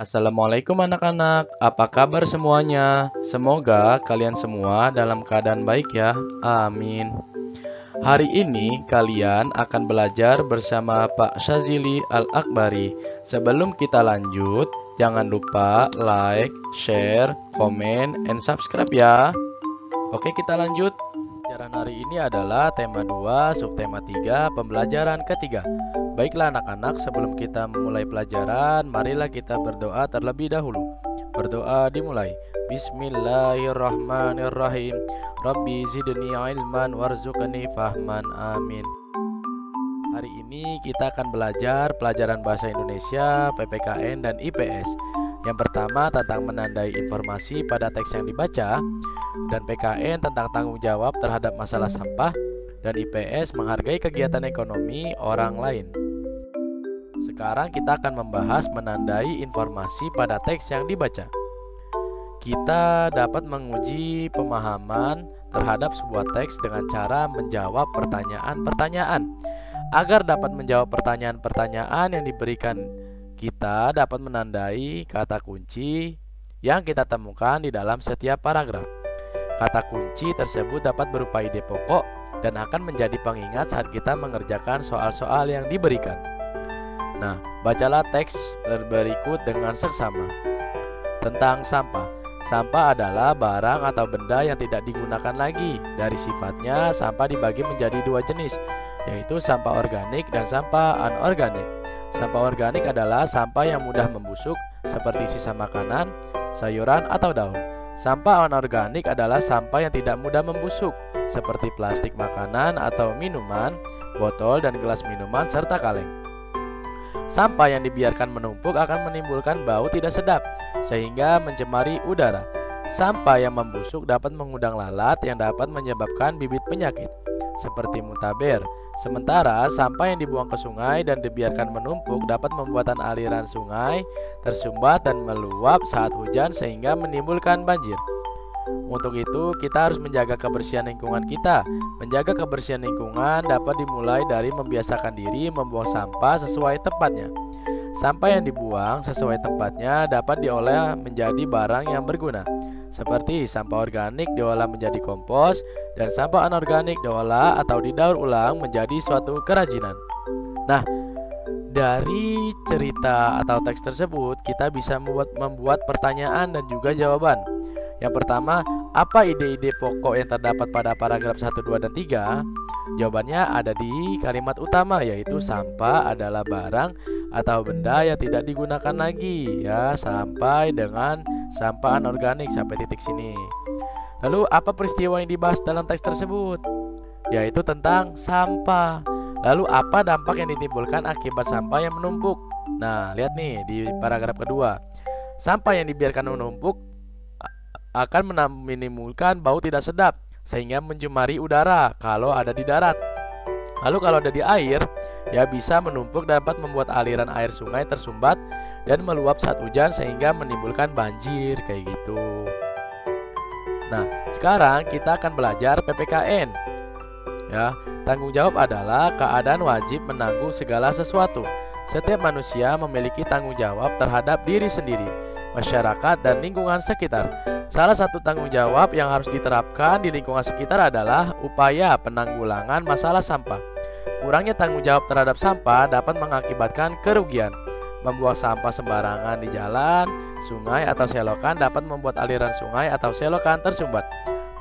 Assalamualaikum anak-anak, apa kabar semuanya? Semoga kalian semua dalam keadaan baik ya, amin. Hari ini kalian akan belajar bersama Pak Syazili Al-Akbari. Sebelum kita lanjut, jangan lupa like, share, komen, and subscribe ya. Oke, kita lanjut. Pelajaran hari ini adalah tema 2, subtema 3, pembelajaran ketiga. Baiklah anak-anak, sebelum kita memulai pelajaran, marilah kita berdoa terlebih dahulu. Berdoa dimulai. Bismillahirrahmanirrahim. Rabbi zidni ilman warzuqni fahman. Amin. Hari ini kita akan belajar pelajaran bahasa Indonesia, PPKN dan IPS. Yang pertama tentang menandai informasi pada teks yang dibaca, dan PKN tentang tanggung jawab terhadap masalah sampah, dan IPS menghargai kegiatan ekonomi orang lain. Sekarang kita akan membahas menandai informasi pada teks yang dibaca. Kita dapat menguji pemahaman terhadap sebuah teks dengan cara menjawab pertanyaan-pertanyaan. Agar dapat menjawab pertanyaan-pertanyaan yang diberikan, kita dapat menandai kata kunci yang kita temukan di dalam setiap paragraf. Kata kunci tersebut dapat berupa ide pokok dan akan menjadi pengingat saat kita mengerjakan soal-soal yang diberikan. Nah, bacalah teks berikut dengan seksama. Tentang sampah. Sampah adalah barang atau benda yang tidak digunakan lagi. Dari sifatnya, sampah dibagi menjadi dua jenis, yaitu sampah organik dan sampah anorganik. Sampah organik adalah sampah yang mudah membusuk, seperti sisa makanan, sayuran, atau daun. Sampah anorganik adalah sampah yang tidak mudah membusuk, seperti plastik makanan atau minuman, botol dan gelas minuman, serta kaleng. Sampah yang dibiarkan menumpuk akan menimbulkan bau tidak sedap, sehingga mencemari udara. Sampah yang membusuk dapat mengundang lalat yang dapat menyebabkan bibit penyakit, seperti muntaber. Sementara sampah yang dibuang ke sungai dan dibiarkan menumpuk dapat membuat aliran sungai tersumbat dan meluap saat hujan sehingga menimbulkan banjir. Untuk itu, kita harus menjaga kebersihan lingkungan kita. Menjaga kebersihan lingkungan dapat dimulai dari membiasakan diri membuang sampah sesuai tempatnya. Sampah yang dibuang sesuai tempatnya dapat diolah menjadi barang yang berguna, seperti sampah organik diolah menjadi kompos, dan sampah anorganik diolah atau didaur ulang menjadi suatu kerajinan. Nah, dari cerita atau teks tersebut kita bisa membuat pertanyaan dan juga jawaban. Yang pertama, apa ide-ide pokok yang terdapat pada paragraf 1, 2, dan 3? Jawabannya ada di kalimat utama, yaitu sampah adalah barang atau benda yang tidak digunakan lagi, ya, sampai dengan sampah anorganik sampai titik sini. Lalu apa peristiwa yang dibahas dalam teks tersebut? Yaitu tentang sampah. Lalu apa dampak yang ditimbulkan akibat sampah yang menumpuk? Nah, lihat nih di paragraf kedua. Sampah yang dibiarkan menumpuk akan menimbulkan bau tidak sedap sehingga mencemari udara kalau ada di darat. Lalu kalau ada di air, ya bisa menumpuk dan dapat membuat aliran air sungai tersumbat dan meluap saat hujan sehingga menimbulkan banjir kayak gitu. Nah, sekarang kita akan belajar PPKN. Ya, tanggung jawab adalah keadaan wajib menanggung segala sesuatu. Setiap manusia memiliki tanggung jawab terhadap diri sendiri, masyarakat, dan lingkungan sekitar. Salah satu tanggung jawab yang harus diterapkan di lingkungan sekitar adalah upaya penanggulangan masalah sampah. Kurangnya tanggung jawab terhadap sampah dapat mengakibatkan kerugian. Membuang sampah sembarangan di jalan, sungai, atau selokan dapat membuat aliran sungai atau selokan tersumbat.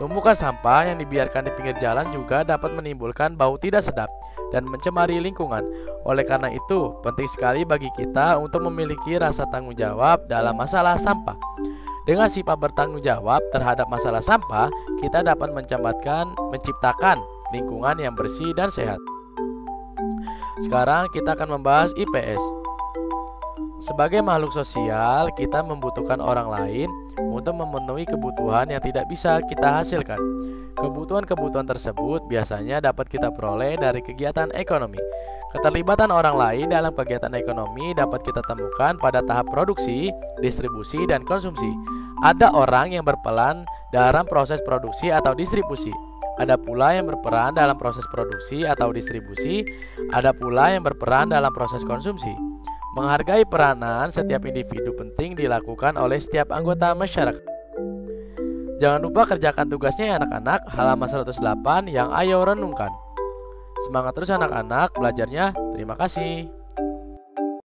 Tumpukan sampah yang dibiarkan di pinggir jalan juga dapat menimbulkan bau tidak sedap dan mencemari lingkungan. Oleh karena itu, penting sekali bagi kita untuk memiliki rasa tanggung jawab dalam masalah sampah. Dengan sifat bertanggung jawab terhadap masalah sampah, kita dapat menciptakan lingkungan yang bersih dan sehat. Sekarang kita akan membahas IPS. Sebagai makhluk sosial, kita membutuhkan orang lain untuk memenuhi kebutuhan yang tidak bisa kita hasilkan. Kebutuhan-kebutuhan tersebut biasanya dapat kita peroleh dari kegiatan ekonomi. Keterlibatan orang lain dalam kegiatan ekonomi dapat kita temukan pada tahap produksi, distribusi, dan konsumsi. Ada orang yang berperan dalam proses produksi atau distribusi. Ada pula yang berperan dalam proses produksi atau distribusi. Ada pula yang berperan dalam proses konsumsi. Menghargai peranan setiap individu penting dilakukan oleh setiap anggota masyarakat. Jangan lupa kerjakan tugasnya ya anak-anak, halaman 108 yang ayo renungkan. Semangat terus anak-anak belajarnya. Terima kasih.